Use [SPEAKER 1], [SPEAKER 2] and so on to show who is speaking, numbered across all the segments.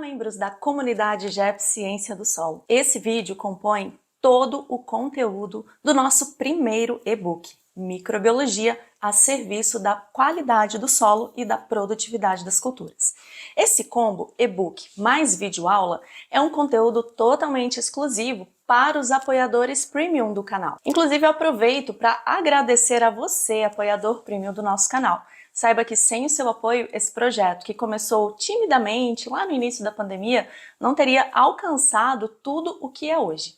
[SPEAKER 1] membros da comunidade GEP Ciência do Solo. Esse vídeo compõe todo o conteúdo do nosso primeiro e-book, Microbiologia a serviço da qualidade do solo e da produtividade das culturas. Esse combo e-book mais vídeo-aula é um conteúdo totalmente exclusivo para os apoiadores premium do canal. Inclusive, eu aproveito para agradecer a você, apoiador premium do nosso canal. Saiba que sem o seu apoio, esse projeto, que começou timidamente lá no início da pandemia, não teria alcançado tudo o que é hoje.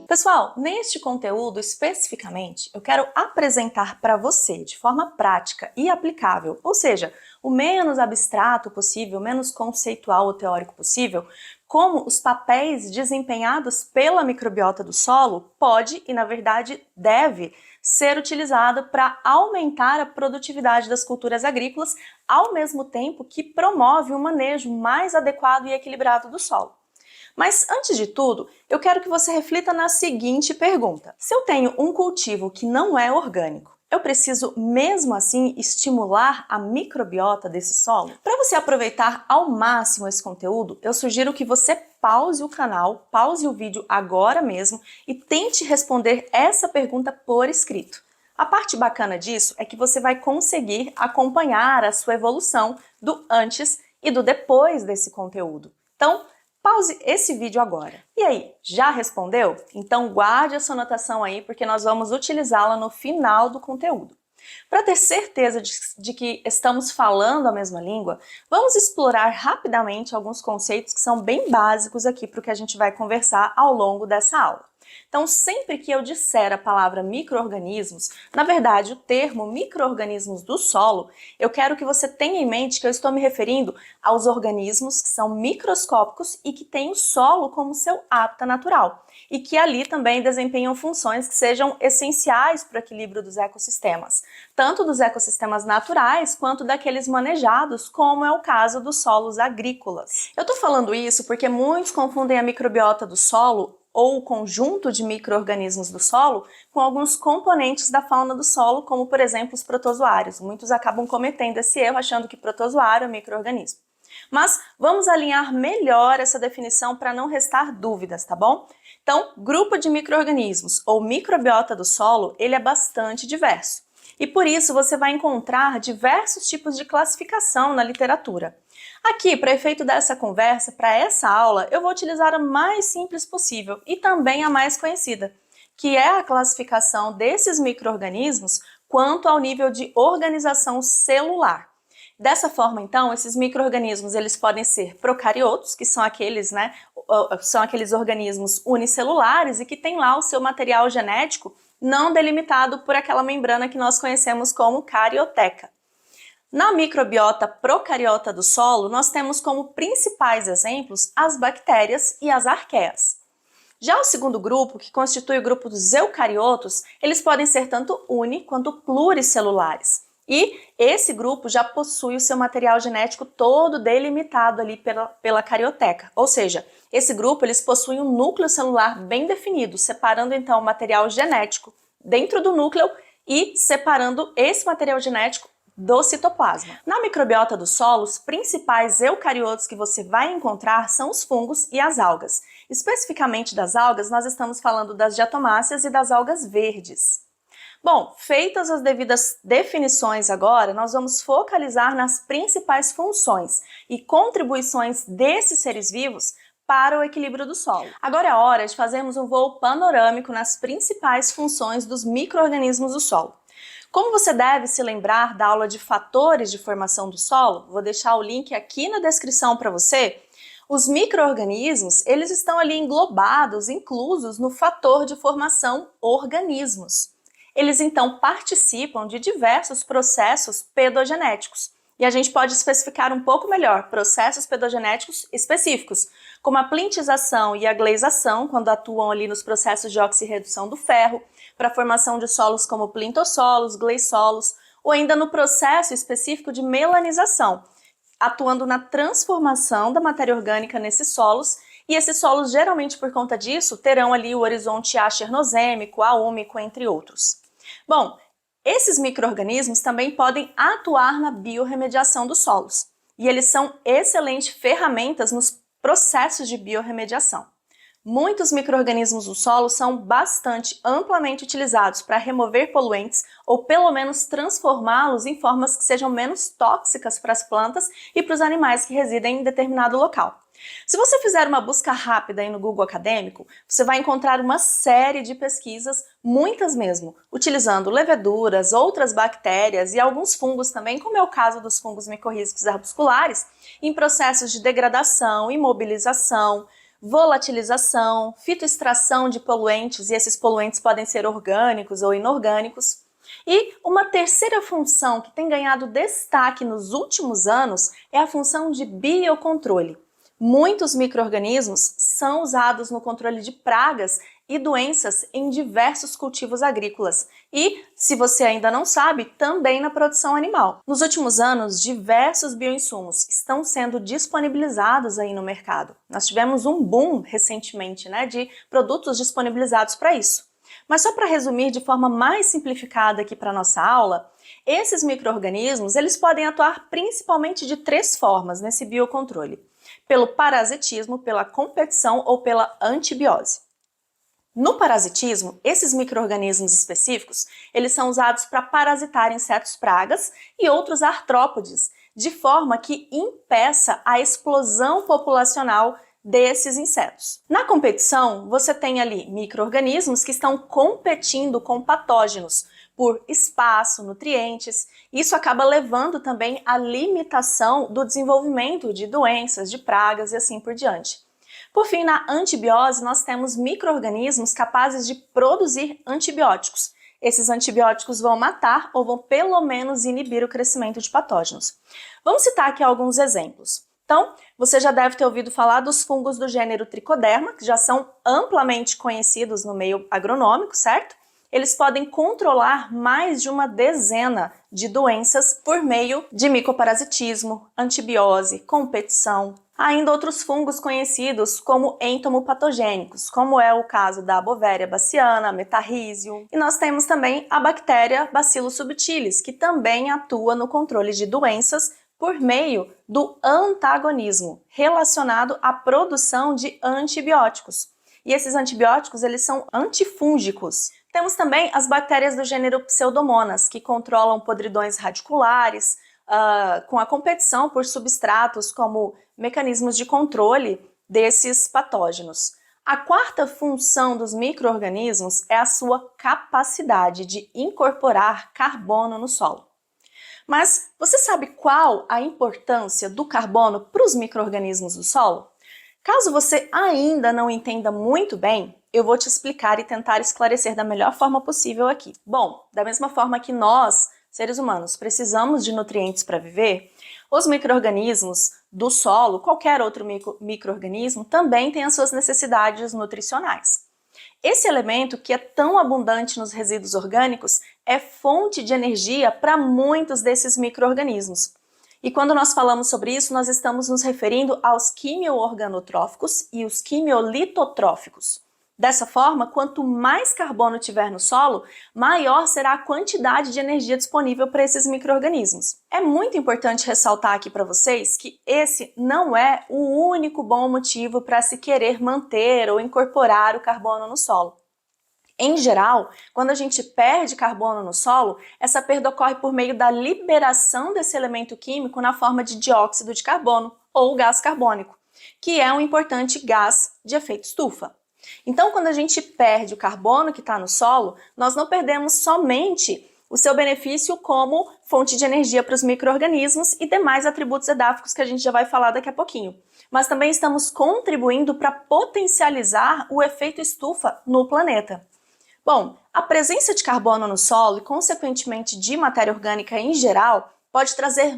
[SPEAKER 1] Pessoal, neste conteúdo especificamente, eu quero apresentar para você de forma prática e aplicável, ou seja, o menos abstrato possível, menos conceitual ou teórico possível, como os papéis desempenhados pela microbiota do solo pode e, na verdade, deve ser utilizado para aumentar a produtividade das culturas agrícolas, ao mesmo tempo que promove um manejo mais adequado e equilibrado do solo. Mas, antes de tudo, eu quero que você reflita na seguinte pergunta. Se eu tenho um cultivo que não é orgânico, eu preciso mesmo assim estimular a microbiota desse solo? Para você aproveitar ao máximo esse conteúdo, eu sugiro que você pause o canal, pause o vídeo agora mesmo e tente responder essa pergunta por escrito. A parte bacana disso é que você vai conseguir acompanhar a sua evolução do antes e do depois desse conteúdo. Então, pause esse vídeo agora. E aí, já respondeu? Então guarde a sua anotação aí, porque nós vamos utilizá-la no final do conteúdo. Para ter certeza de que estamos falando a mesma língua, vamos explorar rapidamente alguns conceitos que são bem básicos aqui para o que a gente vai conversar ao longo dessa aula. Então, sempre que eu disser a palavra micro-organismos, na verdade, o termo micro-organismos do solo, eu quero que você tenha em mente que eu estou me referindo aos organismos que são microscópicos e que têm o solo como seu hábitat natural, e que ali também desempenham funções que sejam essenciais para o equilíbrio dos ecossistemas, tanto dos ecossistemas naturais quanto daqueles manejados, como é o caso dos solos agrícolas. Eu estou falando isso porque muitos confundem a microbiota do solo ou o conjunto de micro-organismos do solo com alguns componentes da fauna do solo, como, por exemplo, os protozoários. Muitos acabam cometendo esse erro achando que protozoário é micro-organismo. Mas vamos alinhar melhor essa definição para não restar dúvidas, tá bom? Então, grupo de micro-organismos ou microbiota do solo, ele é bastante diverso. E por isso você vai encontrar diversos tipos de classificação na literatura. Aqui, para efeito dessa conversa, para essa aula, eu vou utilizar a mais simples possível e também a mais conhecida, que é a classificação desses micro-organismos quanto ao nível de organização celular. Dessa forma, então, esses micro-organismos eles podem ser procariotos, que são aqueles organismos unicelulares e que têm lá o seu material genético não delimitado por aquela membrana que nós conhecemos como carioteca. Na microbiota procariota do solo, nós temos como principais exemplos as bactérias e as arqueias. Já o segundo grupo, que constitui o grupo dos eucariotos, eles podem ser tanto uni quanto pluricelulares. E esse grupo já possui o seu material genético todo delimitado ali pela carioteca. Ou seja, esse grupo eles possuem um núcleo celular bem definido, separando então o material genético dentro do núcleo e separando esse material genético do citoplasma. Na microbiota do solo, os principais eucariotos que você vai encontrar são os fungos e as algas. Especificamente das algas, nós estamos falando das diatomáceas e das algas verdes. Bom, feitas as devidas definições agora, nós vamos focalizar nas principais funções e contribuições desses seres vivos para o equilíbrio do solo. Agora é hora de fazermos um voo panorâmico nas principais funções dos micro-organismos do solo. Como você deve se lembrar da aula de fatores de formação do solo, vou deixar o link aqui na descrição para você. Os micro-organismos, eles estão ali englobados, inclusos no fator de formação organismos. Eles então participam de diversos processos pedogenéticos. E a gente pode especificar um pouco melhor processos pedogenéticos específicos, como a plintização e a gleisação, quando atuam ali nos processos de oxirredução do ferro, para a formação de solos como plintossolos, gleisolos, ou ainda no processo específico de melanização, atuando na transformação da matéria orgânica nesses solos E esses solos, geralmente por conta disso, terão ali o horizonte achernozêmico, aúmico, entre outros. Bom, esses micro-organismos também podem atuar na biorremediação dos solos, e eles são excelentes ferramentas nos processos de biorremediação. Muitos micro-organismos do solo são bastante amplamente utilizados para remover poluentes ou pelo menos transformá-los em formas que sejam menos tóxicas para as plantas e para os animais que residem em determinado local. Se você fizer uma busca rápida aí no Google Acadêmico, você vai encontrar uma série de pesquisas, muitas mesmo, utilizando leveduras, outras bactérias e alguns fungos também, como é o caso dos fungos micorrízicos arbusculares, em processos de degradação, imobilização, volatilização, fitoextração de poluentes, e esses poluentes podem ser orgânicos ou inorgânicos. E uma terceira função que tem ganhado destaque nos últimos anos é a função de biocontrole. Muitos micro-organismos são usados no controle de pragas e doenças em diversos cultivos agrícolas e, se você ainda não sabe, também na produção animal. Nos últimos anos, diversos bioinsumos estão sendo disponibilizados aí no mercado. Nós tivemos um boom recentemente, de produtos disponibilizados para isso. Mas só para resumir de forma mais simplificada aqui para a nossa aula, esses micro-organismos eles podem atuar principalmente de 3 formas nesse biocontrole: pelo parasitismo, pela competição ou pela antibiose. No parasitismo, esses micro-organismos específicos, eles são usados para parasitar insetos pragas e outros artrópodes, de forma que impeça a explosão populacional desses insetos. Na competição, você tem ali micro-organismos que estão competindo com patógenos por espaço, nutrientes. Isso acaba levando também à limitação do desenvolvimento de doenças, de pragas e assim por diante. Por fim, na antibiose, nós temos micro-organismos capazes de produzir antibióticos. Esses antibióticos vão matar ou vão pelo menos inibir o crescimento de patógenos. Vamos citar aqui alguns exemplos. Então, você já deve ter ouvido falar dos fungos do gênero Tricoderma, que já são amplamente conhecidos no meio agronômico, certo? Eles podem controlar mais de uma dezena de doenças por meio de micoparasitismo, antibiose, competição. Há ainda outros fungos conhecidos como entomopatogênicos, como é o caso da Bovéria baciana, Metarrhizium. E nós temos também a bactéria Bacillus subtilis, que também atua no controle de doenças por meio do antagonismo, relacionado à produção de antibióticos. E esses antibióticos, eles são antifúngicos. Temos também as bactérias do gênero Pseudomonas, que controlam podridões radiculares, com a competição por substratos como mecanismos de controle desses patógenos. A quarta função dos micro-organismos é a sua capacidade de incorporar carbono no solo. Mas você sabe qual a importância do carbono para os micro-organismos do solo? Caso você ainda não entenda muito bem, eu vou te explicar e tentar esclarecer da melhor forma possível aqui. Bom, da mesma forma que nós, seres humanos, precisamos de nutrientes para viver, os micro-organismos do solo, qualquer outro micro-organismo, também tem as suas necessidades nutricionais. Esse elemento, que é tão abundante nos resíduos orgânicos, é fonte de energia para muitos desses micro-organismos. E quando nós falamos sobre isso, nós estamos nos referindo aos quimio-organotróficos e os quimiolitotróficos. Dessa forma, quanto mais carbono tiver no solo, maior será a quantidade de energia disponível para esses micro-organismos. É muito importante ressaltar aqui para vocês que esse não é o único bom motivo para se querer manter ou incorporar o carbono no solo. Em geral, quando a gente perde carbono no solo, essa perda ocorre por meio da liberação desse elemento químico na forma de dióxido de carbono, ou gás carbônico, que é um importante gás de efeito estufa. Então, quando a gente perde o carbono que está no solo, nós não perdemos somente o seu benefício como fonte de energia para os micro-organismos e demais atributos edáficos que a gente já vai falar daqui a pouquinho, mas também estamos contribuindo para potencializar o efeito estufa no planeta. Bom, a presença de carbono no solo e, consequentemente, de matéria orgânica em geral, pode trazer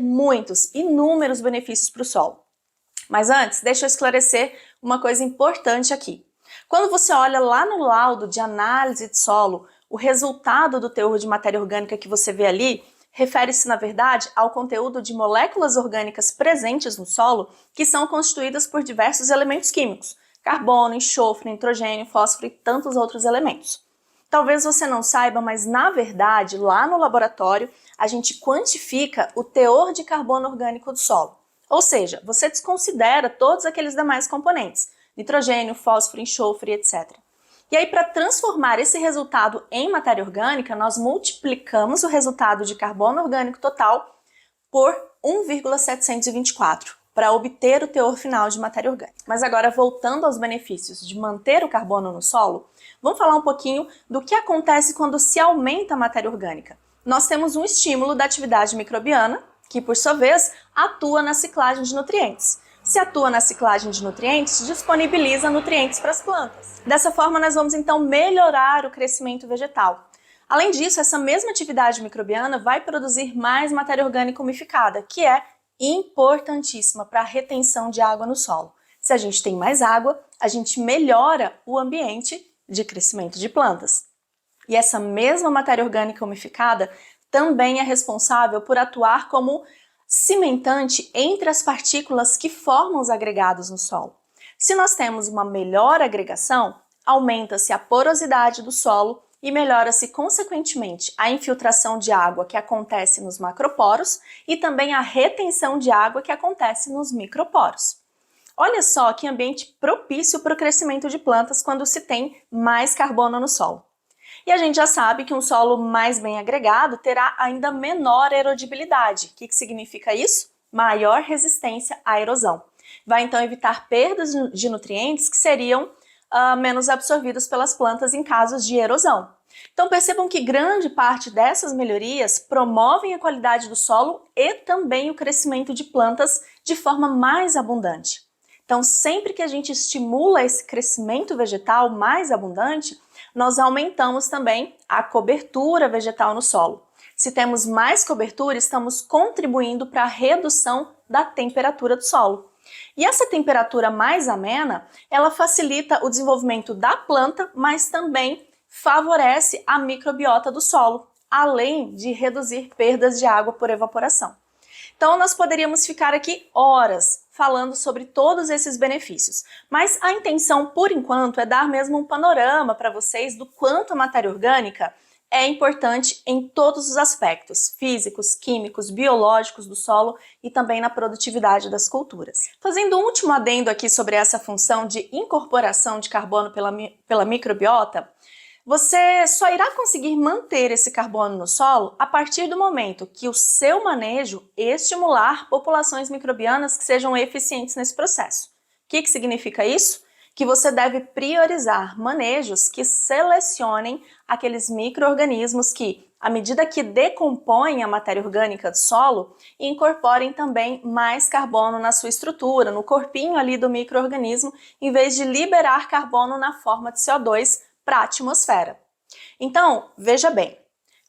[SPEAKER 1] inúmeros benefícios para o solo. Mas antes, deixa eu esclarecer uma coisa importante aqui. Quando você olha lá no laudo de análise de solo, o resultado do teor de matéria orgânica que você vê ali refere-se, na verdade, ao conteúdo de moléculas orgânicas presentes no solo que são constituídas por diversos elementos químicos, carbono, enxofre, nitrogênio, fósforo e tantos outros elementos. Talvez você não saiba, mas na verdade, lá no laboratório, a gente quantifica o teor de carbono orgânico do solo. Ou seja, você desconsidera todos aqueles demais componentes, nitrogênio, fósforo, enxofre, etc. E aí, para transformar esse resultado em matéria orgânica, nós multiplicamos o resultado de carbono orgânico total por 1,724 para obter o teor final de matéria orgânica. Mas agora, voltando aos benefícios de manter o carbono no solo, vamos falar um pouquinho do que acontece quando se aumenta a matéria orgânica. Nós temos um estímulo da atividade microbiana, que por sua vez atua na ciclagem de nutrientes. Se atua na ciclagem de nutrientes, disponibiliza nutrientes para as plantas. Dessa forma, nós vamos então melhorar o crescimento vegetal. Além disso, essa mesma atividade microbiana vai produzir mais matéria orgânica umificada, que é importantíssima para a retenção de água no solo. Se a gente tem mais água, a gente melhora o ambiente de crescimento de plantas. E essa mesma matéria orgânica umificada também é responsável por atuar como cimentante entre as partículas que formam os agregados no solo. Se nós temos uma melhor agregação, aumenta-se a porosidade do solo e melhora-se, consequentemente, a infiltração de água que acontece nos macroporos e também a retenção de água que acontece nos microporos. Olha só que ambiente propício para o crescimento de plantas quando se tem mais carbono no solo. E a gente já sabe que um solo mais bem agregado terá ainda menor erodibilidade. O que significa isso? Maior resistência à erosão. Vai então evitar perdas de nutrientes que seriam menos absorvidos pelas plantas em casos de erosão. Então percebam que grande parte dessas melhorias promovem a qualidade do solo e também o crescimento de plantas de forma mais abundante. Então sempre que a gente estimula esse crescimento vegetal mais abundante, nós aumentamos também a cobertura vegetal no solo. Se temos mais cobertura, estamos contribuindo para a redução da temperatura do solo. E essa temperatura mais amena, ela facilita o desenvolvimento da planta, mas também favorece a microbiota do solo, além de reduzir perdas de água por evaporação. Então, nós poderíamos ficar aqui horas falando sobre todos esses benefícios, mas a intenção, por enquanto, é dar mesmo um panorama para vocês do quanto a matéria orgânica é importante em todos os aspectos, físicos, químicos, biológicos do solo e também na produtividade das culturas. Fazendo um último adendo aqui sobre essa função de incorporação de carbono pela microbiota, você só irá conseguir manter esse carbono no solo a partir do momento que o seu manejo estimular populações microbianas que sejam eficientes nesse processo. O que significa isso? Que você deve priorizar manejos que selecionem aqueles micro-organismos que, à medida que decompõem a matéria orgânica do solo, incorporem também mais carbono na sua estrutura, no corpinho ali do micro-organismo, em vez de liberar carbono na forma de CO2 para a atmosfera. Então, veja bem,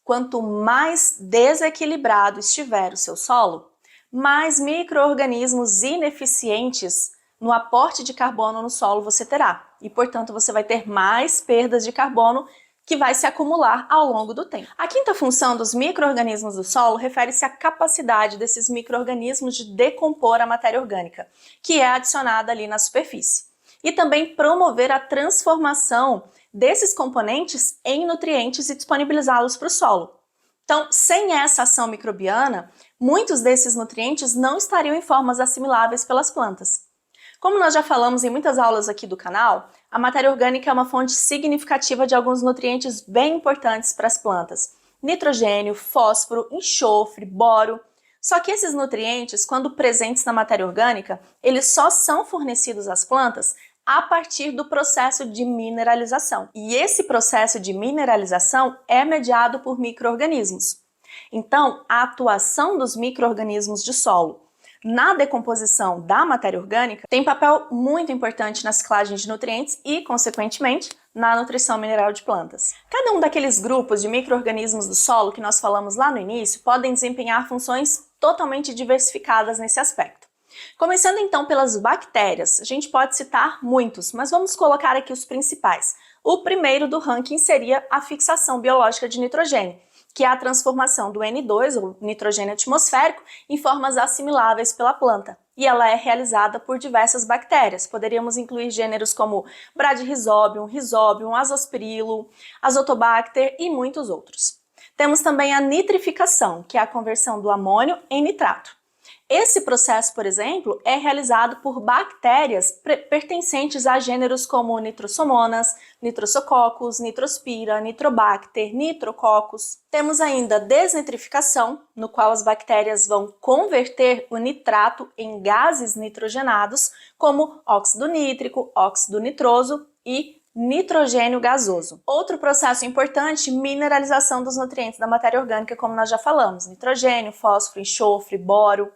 [SPEAKER 1] quanto mais desequilibrado estiver o seu solo, mais micro-organismos ineficientes no aporte de carbono no solo você terá. E, portanto, você vai ter mais perdas de carbono que vai se acumular ao longo do tempo. A quinta função dos micro-organismos do solo refere-se à capacidade desses micro-organismos de decompor a matéria orgânica, que é adicionada ali na superfície. E também promover a transformação desses componentes em nutrientes e disponibilizá-los para o solo. Então, sem essa ação microbiana, muitos desses nutrientes não estariam em formas assimiláveis pelas plantas. Como nós já falamos em muitas aulas aqui do canal, a matéria orgânica é uma fonte significativa de alguns nutrientes bem importantes para as plantas. Nitrogênio, fósforo, enxofre, boro. Só que esses nutrientes, quando presentes na matéria orgânica, eles só são fornecidos às plantas a partir do processo de mineralização. E esse processo de mineralização é mediado por micro-organismos. Então, a atuação dos micro-organismos de solo na decomposição da matéria orgânica tem papel muito importante na ciclagem de nutrientes e, consequentemente, na nutrição mineral de plantas. Cada um daqueles grupos de micro-organismos do solo que nós falamos lá no início podem desempenhar funções totalmente diversificadas nesse aspecto. Começando então pelas bactérias, a gente pode citar muitos, mas vamos colocar aqui os principais. O primeiro do ranking seria a fixação biológica de nitrogênio, que é a transformação do N2, ou nitrogênio atmosférico, em formas assimiláveis pela planta. e ela é realizada por diversas bactérias. Poderíamos incluir gêneros como Bradyrhizobium, Rhizobium, Azospirillum, Azotobacter e muitos outros. Temos também a nitrificação, que é a conversão do amônio em nitrato. Esse processo, por exemplo, é realizado por bactérias pertencentes a gêneros como Nitrosomonas, Nitrosococcus, Nitrospira, Nitrobacter, Nitrococcus. Temos ainda desnitrificação, no qual as bactérias vão converter o nitrato em gases nitrogenados, como óxido nítrico, óxido nitroso e nitrogênio gasoso. Outro processo importante, mineralização dos nutrientes da matéria orgânica, como nós já falamos, nitrogênio, fósforo, enxofre, boro.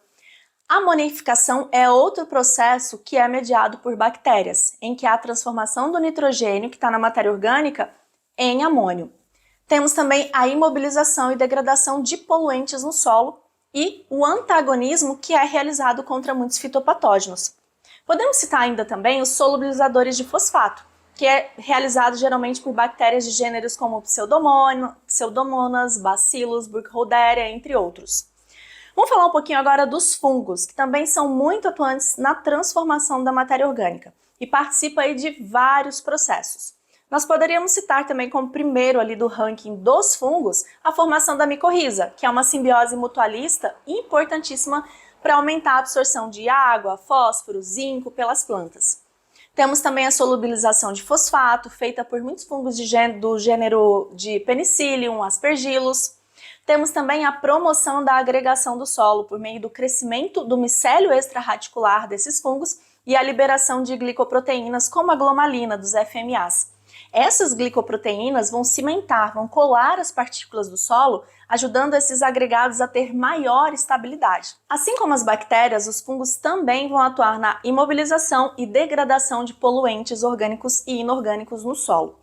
[SPEAKER 1] A amonificação é outro processo que é mediado por bactérias, em que há a transformação do nitrogênio, que está na matéria orgânica, em amônio. Temos também a imobilização e degradação de poluentes no solo e o antagonismo, que é realizado contra muitos fitopatógenos. Podemos citar ainda também os solubilizadores de fosfato, que é realizado geralmente por bactérias de gêneros como Pseudomonas, Bacillus, Burkholderia, entre outros. Vamos falar um pouquinho agora dos fungos, que também são muito atuantes na transformação da matéria orgânica e participam aí de vários processos. Nós poderíamos citar também como primeiro ali do ranking dos fungos a formação da micorriza, que é uma simbiose mutualista importantíssima para aumentar a absorção de água, fósforo, zinco pelas plantas. Temos também a solubilização de fosfato, feita por muitos fungos do gênero de Penicillium, Aspergillus. Temos também a promoção da agregação do solo por meio do crescimento do micélio extraradicular desses fungos e a liberação de glicoproteínas como a glomalina dos FMAs. Essas glicoproteínas vão cimentar, vão colar as partículas do solo, ajudando esses agregados a ter maior estabilidade. Assim como as bactérias, os fungos também vão atuar na imobilização e degradação de poluentes orgânicos e inorgânicos no solo.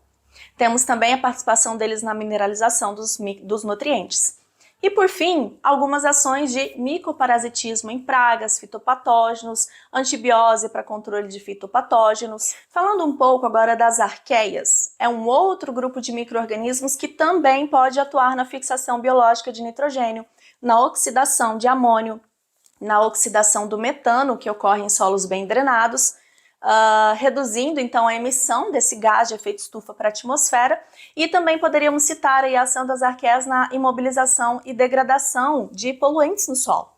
[SPEAKER 1] Temos também a participação deles na mineralização dos nutrientes. E por fim, algumas ações de micoparasitismo em pragas, fitopatógenos, antibiose para controle de fitopatógenos. Falando um pouco agora das arqueias, é um outro grupo de micro-organismos que também pode atuar na fixação biológica de nitrogênio, na oxidação de amônio, na oxidação do metano, que ocorre em solos bem drenados, reduzindo então a emissão desse gás de efeito estufa para a atmosfera, e também poderíamos citar aí a ação das arqueias na imobilização e degradação de poluentes no solo.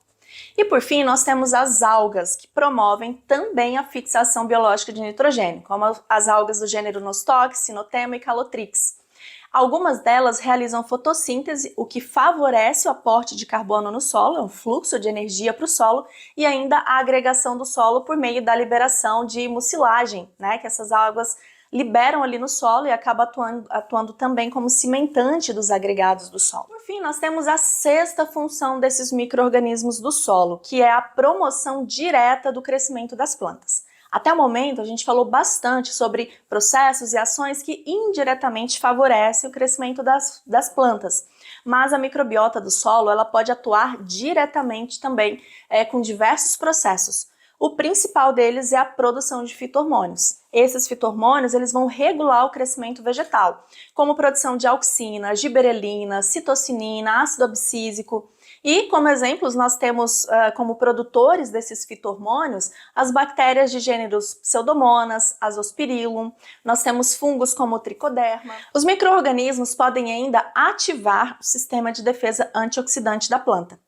[SPEAKER 1] E por fim, nós temos as algas, que promovem também a fixação biológica de nitrogênio, como as algas do gênero Nostoc, Sinotema e Calotrix. Algumas delas realizam fotossíntese, o que favorece o aporte de carbono no solo, é um fluxo de energia para o solo, e ainda a agregação do solo por meio da liberação de mucilagem, né, que essas algas liberam ali no solo e acaba atuando também como cimentante dos agregados do solo. Por fim, nós temos a sexta função desses micro-organismos do solo, que é a promoção direta do crescimento das plantas. Até o momento, a gente falou bastante sobre processos e ações que indiretamente favorecem o crescimento das plantas, mas a microbiota do solo ela pode atuar diretamente também com diversos processos. O principal deles é a produção de fito-hormônios. Esses fito-hormônios eles vão regular o crescimento vegetal, como produção de auxina, giberelina, citocinina, ácido abscísico. E como exemplos nós temos como produtores desses fito-hormônios as bactérias de gêneros Pseudomonas, Azospirillum, nós temos fungos como o Tricoderma. Os micro-organismos podem ainda ativar o sistema de defesa antioxidante da planta.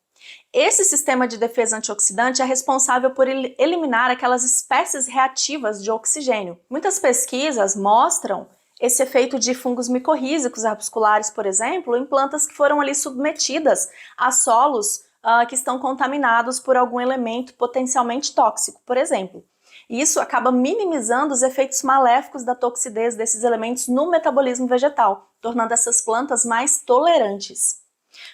[SPEAKER 1] Esse sistema de defesa antioxidante é responsável por eliminar aquelas espécies reativas de oxigênio. Muitas pesquisas mostram esse efeito de fungos micorrízicos arbusculares, por exemplo, em plantas que foram ali submetidas a solos que estão contaminados por algum elemento potencialmente tóxico, por exemplo. Isso acaba minimizando os efeitos maléficos da toxidez desses elementos no metabolismo vegetal, tornando essas plantas mais tolerantes.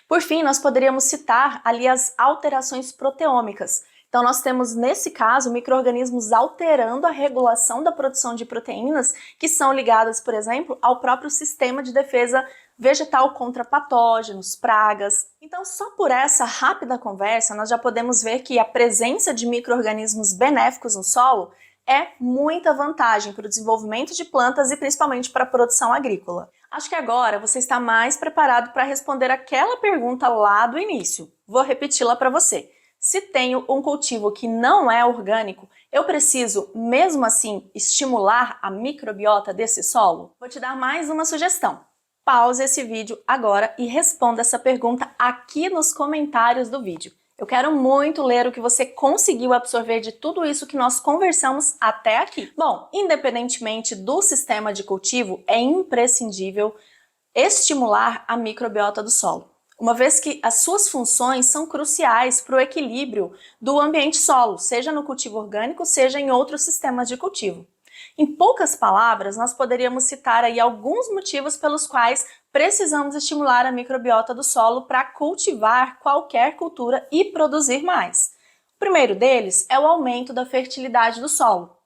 [SPEAKER 1] Por fim, nós poderíamos citar ali as alterações proteômicas. Então nós temos, nesse caso, micro-organismos alterando a regulação da produção de proteínas que são ligadas, por exemplo, ao próprio sistema de defesa vegetal contra patógenos, pragas. Então só por essa rápida conversa nós já podemos ver que a presença de micro-organismos benéficos no solo é muita vantagem para o desenvolvimento de plantas e principalmente para a produção agrícola. Acho que agora você está mais preparado para responder aquela pergunta lá do início. Vou repeti-la para você. Se tenho um cultivo que não é orgânico, eu preciso, mesmo assim, estimular a microbiota desse solo? Vou te dar mais uma sugestão. Pause esse vídeo agora e responda essa pergunta aqui nos comentários do vídeo. Eu quero muito ler o que você conseguiu absorver de tudo isso que nós conversamos até aqui. Bom, independentemente do sistema de cultivo, é imprescindível estimular a microbiota do solo, uma vez que as suas funções são cruciais para o equilíbrio do ambiente solo, seja no cultivo orgânico, seja em outros sistemas de cultivo. Em poucas palavras, nós poderíamos citar aí alguns motivos pelos quais precisamos estimular a microbiota do solo para cultivar qualquer cultura e produzir mais. O primeiro deles é o aumento da fertilidade do solo.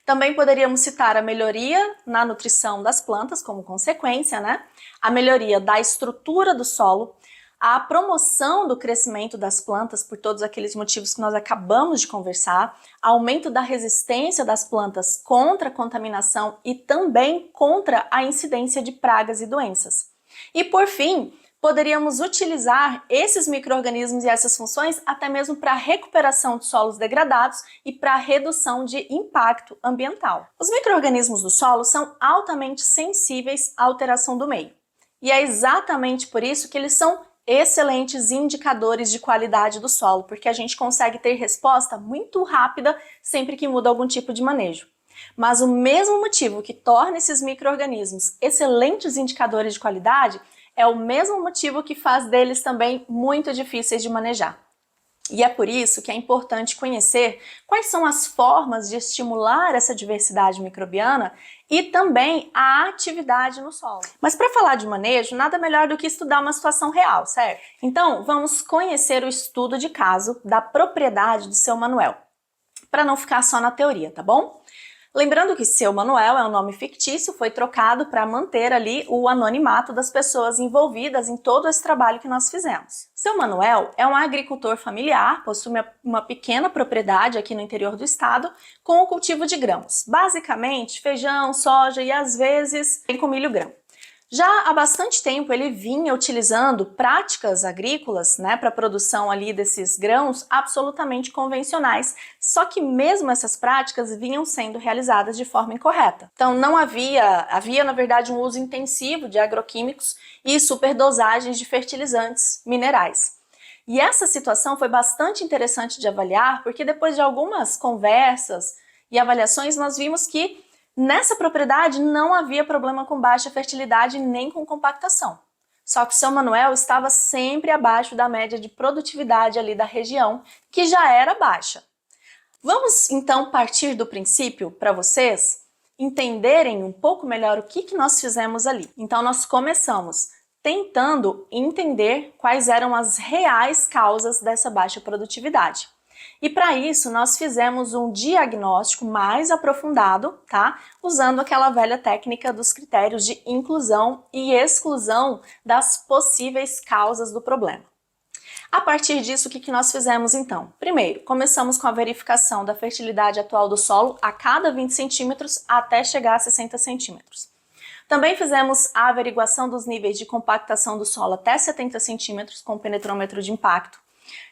[SPEAKER 1] Também poderíamos citar a melhoria na nutrição das plantas como consequência, né? A melhoria da estrutura do solo, a promoção do crescimento das plantas por todos aqueles motivos que nós acabamos de conversar, aumento da resistência das plantas contra a contaminação e também contra a incidência de pragas e doenças. E por fim, poderíamos utilizar esses micro-organismos e essas funções até mesmo para a recuperação de solos degradados e para a redução de impacto ambiental. Os micro-organismos do solo são altamente sensíveis à alteração do meio. E é exatamente por isso que eles são excelentes indicadores de qualidade do solo, porque a gente consegue ter resposta muito rápida sempre que muda algum tipo de manejo. Mas o mesmo motivo que torna esses micro-organismos excelentes indicadores de qualidade é o mesmo motivo que faz deles também muito difíceis de manejar. E é por isso que é importante conhecer quais são as formas de estimular essa diversidade microbiana e também a atividade no solo. Mas para falar de manejo, nada melhor do que estudar uma situação real, certo? Então, vamos conhecer o estudo de caso da propriedade do Seu Manuel, para não ficar só na teoria, tá bom? Lembrando que Seu Manuel é um nome fictício, foi trocado para manter ali o anonimato das pessoas envolvidas em todo esse trabalho que nós fizemos. Seu Manuel é um agricultor familiar, possui uma pequena propriedade aqui no interior do estado com o cultivo de grãos, basicamente feijão, soja e às vezes tem com milho grão. Já há bastante tempo ele vinha utilizando práticas agrícolas, né, para a produção ali desses grãos absolutamente convencionais, só que mesmo essas práticas vinham sendo realizadas de forma incorreta. Então não havia na verdade um uso intensivo de agroquímicos e superdosagens de fertilizantes minerais. E essa situação foi bastante interessante de avaliar, porque depois de algumas conversas e avaliações nós vimos que nessa propriedade não havia problema com baixa fertilidade nem com compactação. Só que o Seu Manuel estava sempre abaixo da média de produtividade ali da região, que já era baixa. Vamos então partir do princípio para vocês entenderem um pouco melhor o que nós fizemos ali. Então nós começamos tentando entender quais eram as reais causas dessa baixa produtividade. E para isso nós fizemos um diagnóstico mais aprofundado, tá? Usando aquela velha técnica dos critérios de inclusão e exclusão das possíveis causas do problema. A partir disso, o que nós fizemos então? Primeiro, começamos com a verificação da fertilidade atual do solo a cada 20 centímetros até chegar a 60 centímetros. Também fizemos a averiguação dos níveis de compactação do solo até 70 centímetros com o penetrômetro de impacto.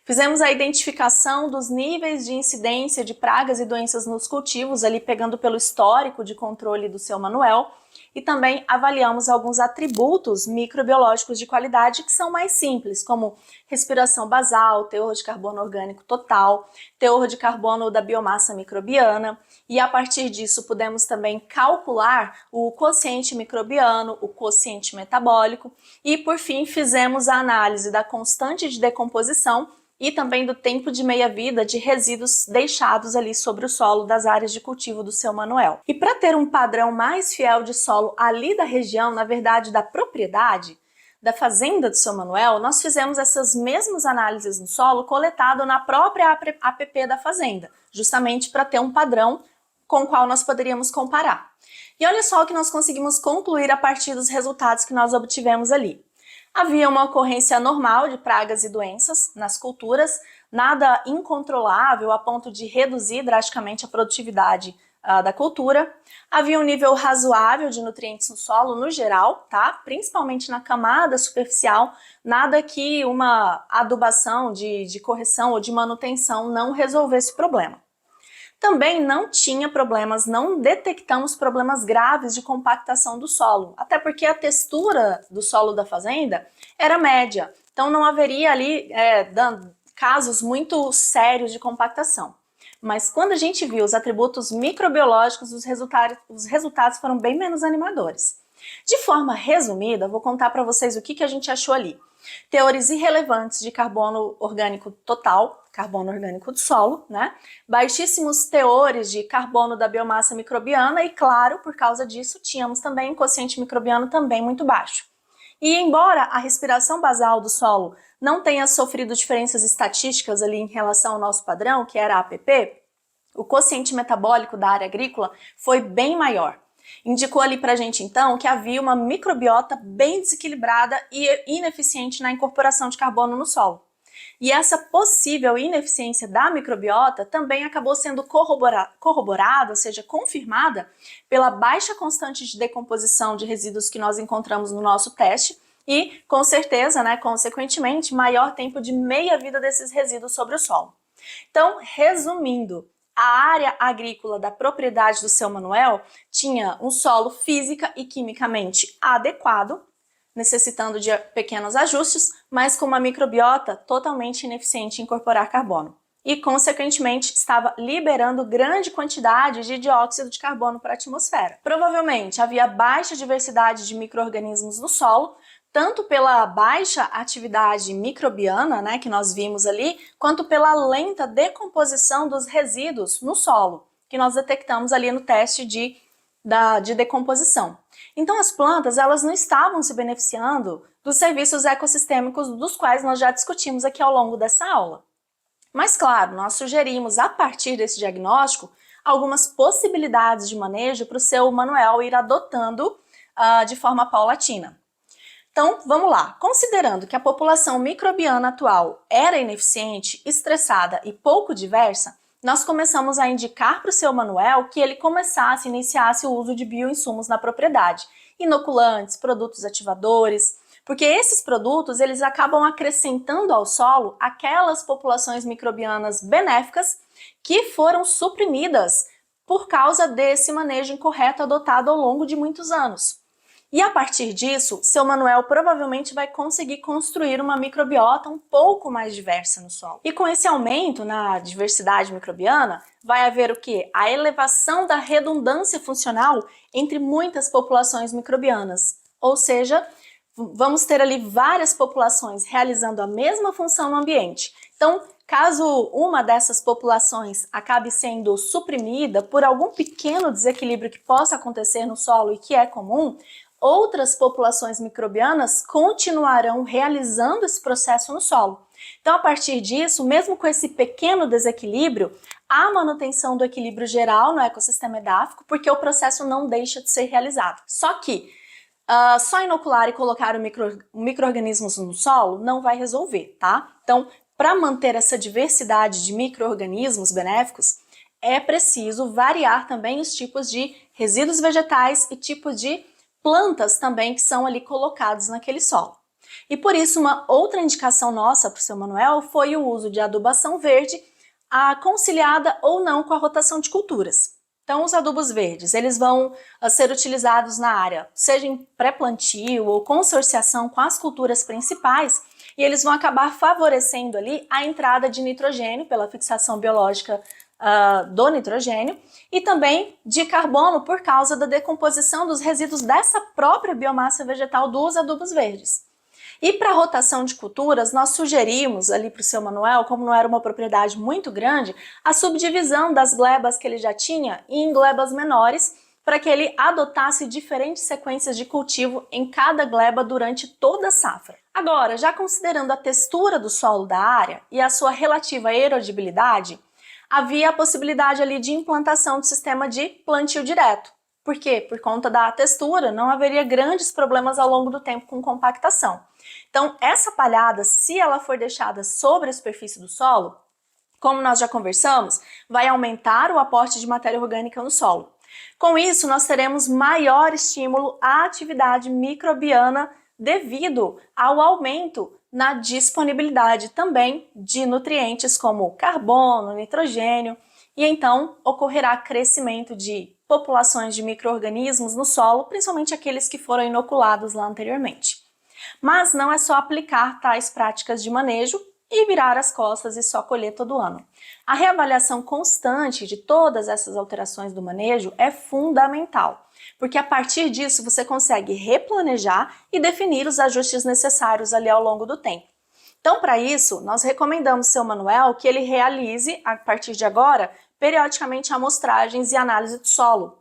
[SPEAKER 1] Fizemos a identificação dos níveis de incidência de pragas e doenças nos cultivos, ali pegando pelo histórico de controle do Seu Manuel, e também avaliamos alguns atributos microbiológicos de qualidade que são mais simples, como respiração basal, teor de carbono orgânico total, teor de carbono da biomassa microbiana, e a partir disso pudemos também calcular o quociente microbiano, o quociente metabólico, e por fim fizemos a análise da constante de decomposição e também do tempo de meia-vida de resíduos deixados ali sobre o solo das áreas de cultivo do Seu Manuel. E para ter um padrão mais fiel de solo ali da região, na verdade da propriedade, da fazenda do Seu Manuel, nós fizemos essas mesmas análises no solo coletado na própria app da fazenda, justamente para ter um padrão com o qual nós poderíamos comparar. E olha só o que nós conseguimos concluir a partir dos resultados que nós obtivemos ali. Havia uma ocorrência normal de pragas e doenças nas culturas, nada incontrolável a ponto de reduzir drasticamente a produtividade da cultura. Havia um nível razoável de nutrientes no solo no geral, tá? Principalmente na camada superficial, nada que uma adubação de correção ou de manutenção não resolvesse o problema. Também não tinha problemas, não detectamos problemas graves de compactação do solo, até porque a textura do solo da fazenda era média, então não haveria ali casos muito sérios de compactação. Mas quando a gente viu os atributos microbiológicos, os resultados foram bem menos animadores. De forma resumida, vou contar para vocês o que a gente achou ali. Teores irrelevantes de carbono orgânico total, carbono orgânico do solo, né? Baixíssimos teores de carbono da biomassa microbiana e, claro, por causa disso, tínhamos também um quociente microbiano também muito baixo. E embora a respiração basal do solo não tenha sofrido diferenças estatísticas ali em relação ao nosso padrão, que era a APP, o quociente metabólico da área agrícola foi bem maior. Indicou ali pra gente então que havia uma microbiota bem desequilibrada e ineficiente na incorporação de carbono no solo. E essa possível ineficiência da microbiota também acabou sendo corroborada, ou seja, confirmada, pela baixa constante de decomposição de resíduos que nós encontramos no nosso teste e, com certeza, consequentemente, maior tempo de meia-vida desses resíduos sobre o solo. Então, resumindo, a área agrícola da propriedade do seu Manuel tinha um solo física e quimicamente adequado, necessitando de pequenos ajustes, mas com uma microbiota totalmente ineficiente em incorporar carbono. E, consequentemente, estava liberando grande quantidade de dióxido de carbono para a atmosfera. Provavelmente havia baixa diversidade de micro-organismos no solo, tanto pela baixa atividade microbiana, que nós vimos ali, quanto pela lenta decomposição dos resíduos no solo, que nós detectamos ali no teste de decomposição. Então as plantas elas não estavam se beneficiando dos serviços ecossistêmicos dos quais nós já discutimos aqui ao longo dessa aula. Mas claro, nós sugerimos a partir desse diagnóstico algumas possibilidades de manejo para o seu Manuel ir adotando de forma paulatina. Então, vamos lá. Considerando que a população microbiana atual era ineficiente, estressada e pouco diversa, nós começamos a indicar para o seu Manuel que ele iniciasse o uso de bioinsumos na propriedade, inoculantes, produtos ativadores, porque esses produtos eles acabam acrescentando ao solo aquelas populações microbianas benéficas que foram suprimidas por causa desse manejo incorreto adotado ao longo de muitos anos. E a partir disso, seu Manuel provavelmente vai conseguir construir uma microbiota um pouco mais diversa no solo. E com esse aumento na diversidade microbiana, vai haver o quê? A elevação da redundância funcional entre muitas populações microbianas. Ou seja, vamos ter ali várias populações realizando a mesma função no ambiente. Então, caso uma dessas populações acabe sendo suprimida por algum pequeno desequilíbrio que possa acontecer no solo e que é comum, outras populações microbianas continuarão realizando esse processo no solo. Então, a partir disso, mesmo com esse pequeno desequilíbrio, há manutenção do equilíbrio geral no ecossistema edáfico, porque o processo não deixa de ser realizado. Só que só inocular e colocar micro-organismos no solo não vai resolver, tá? Então, para manter essa diversidade de micro-organismos benéficos, é preciso variar também os tipos de resíduos vegetais e tipos de plantas também que são ali colocados naquele solo. E por isso uma outra indicação nossa para o seu Manuel foi o uso de adubação verde, conciliada ou não com a rotação de culturas. Então os adubos verdes, eles vão ser utilizados na área, seja em pré-plantio ou consorciação com as culturas principais, e eles vão acabar favorecendo ali a entrada de nitrogênio pela fixação biológica do nitrogênio e também de carbono por causa da decomposição dos resíduos dessa própria biomassa vegetal dos adubos verdes. E para a rotação de culturas, nós sugerimos ali para o seu Manuel, como não era uma propriedade muito grande, a subdivisão das glebas que ele já tinha em glebas menores, para que ele adotasse diferentes sequências de cultivo em cada gleba durante toda a safra. Agora, já considerando a textura do solo da área e a sua relativa erodibilidade, havia a possibilidade ali de implantação do sistema de plantio direto. Por quê? Por conta da textura, não haveria grandes problemas ao longo do tempo com compactação. Então, essa palhada, se ela for deixada sobre a superfície do solo, como nós já conversamos, vai aumentar o aporte de matéria orgânica no solo. Com isso, nós teremos maior estímulo à atividade microbiana devido ao aumento na disponibilidade também de nutrientes como carbono, nitrogênio, e então ocorrerá crescimento de populações de micro-organismos no solo, principalmente aqueles que foram inoculados lá anteriormente. Mas não é só aplicar tais práticas de manejo e virar as costas e só colher todo ano. A reavaliação constante de todas essas alterações do manejo é fundamental, porque a partir disso você consegue replanejar e definir os ajustes necessários ali ao longo do tempo. Então, para isso, nós recomendamos seu Manuel que ele realize, a partir de agora, periodicamente amostragens e análise do solo,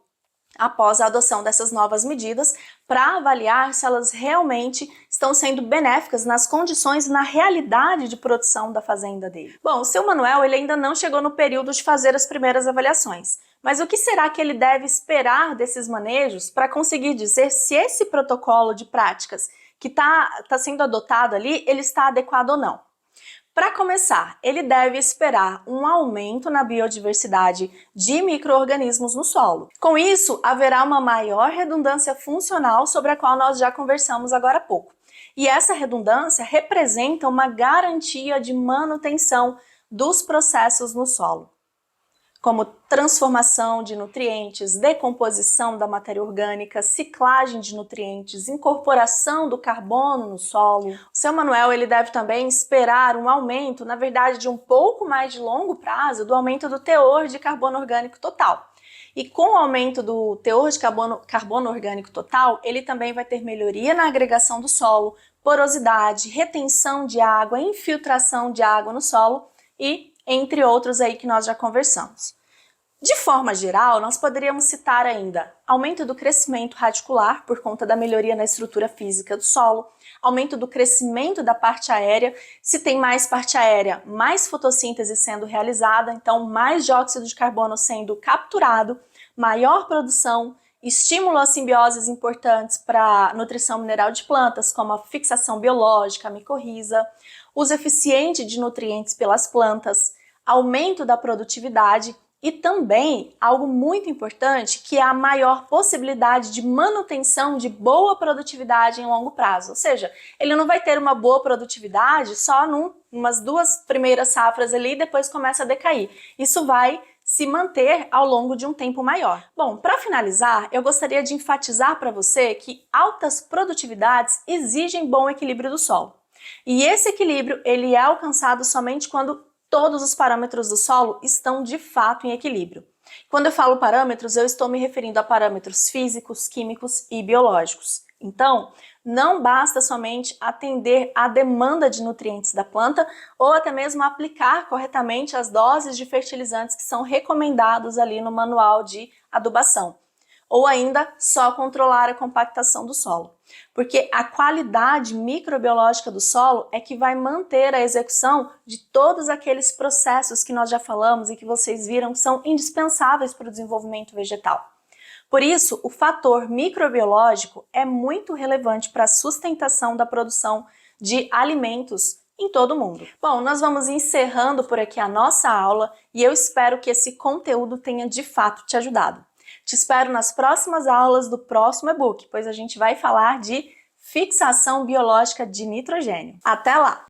[SPEAKER 1] após a adoção dessas novas medidas, para avaliar se elas realmente estão sendo benéficas nas condições e na realidade de produção da fazenda dele. Bom, o seu Manuel ele ainda não chegou no período de fazer as primeiras avaliações, mas o que será que ele deve esperar desses manejos para conseguir dizer se esse protocolo de práticas que está sendo adotado ali, ele está adequado ou não? Para começar, ele deve esperar um aumento na biodiversidade de micro-organismos no solo. Com isso, haverá uma maior redundância funcional sobre a qual nós já conversamos agora há pouco. E essa redundância representa uma garantia de manutenção dos processos no solo, como transformação de nutrientes, decomposição da matéria orgânica, ciclagem de nutrientes, incorporação do carbono no solo. O seu Manuel ele deve também esperar um aumento, na verdade de um pouco mais de longo prazo, do aumento do teor de carbono orgânico total. E com o aumento do teor de carbono orgânico total, ele também vai ter melhoria na agregação do solo, porosidade, retenção de água, infiltração de água no solo e entre outros aí que nós já conversamos. De forma geral, nós poderíamos citar ainda aumento do crescimento radicular por conta da melhoria na estrutura física do solo, aumento do crescimento da parte aérea, se tem mais parte aérea, mais fotossíntese sendo realizada, então mais dióxido de carbono sendo capturado, maior produção, estímulo a simbioses importantes para a nutrição mineral de plantas, como a fixação biológica, a micorriza, uso eficiente de nutrientes pelas plantas, aumento da produtividade e também algo muito importante que é a maior possibilidade de manutenção de boa produtividade em longo prazo. Ou seja, ele não vai ter uma boa produtividade só umas 2 primeiras safras ali e depois começa a decair. Isso vai se manter ao longo de um tempo maior. Bom, para finalizar, eu gostaria de enfatizar para você que altas produtividades exigem bom equilíbrio do solo. E esse equilíbrio ele é alcançado somente quando todos os parâmetros do solo estão de fato em equilíbrio. Quando eu falo parâmetros, eu estou me referindo a parâmetros físicos, químicos e biológicos. Então, não basta somente atender à demanda de nutrientes da planta ou até mesmo aplicar corretamente as doses de fertilizantes que são recomendados ali no manual de adubação. Ou ainda só controlar a compactação do solo. Porque a qualidade microbiológica do solo é que vai manter a execução de todos aqueles processos que nós já falamos e que vocês viram que são indispensáveis para o desenvolvimento vegetal. Por isso, o fator microbiológico é muito relevante para a sustentação da produção de alimentos em todo o mundo. Bom, nós vamos encerrando por aqui a nossa aula e eu espero que esse conteúdo tenha de fato te ajudado. Te espero nas próximas aulas do próximo e-book, pois a gente vai falar de fixação biológica de nitrogênio. Até lá!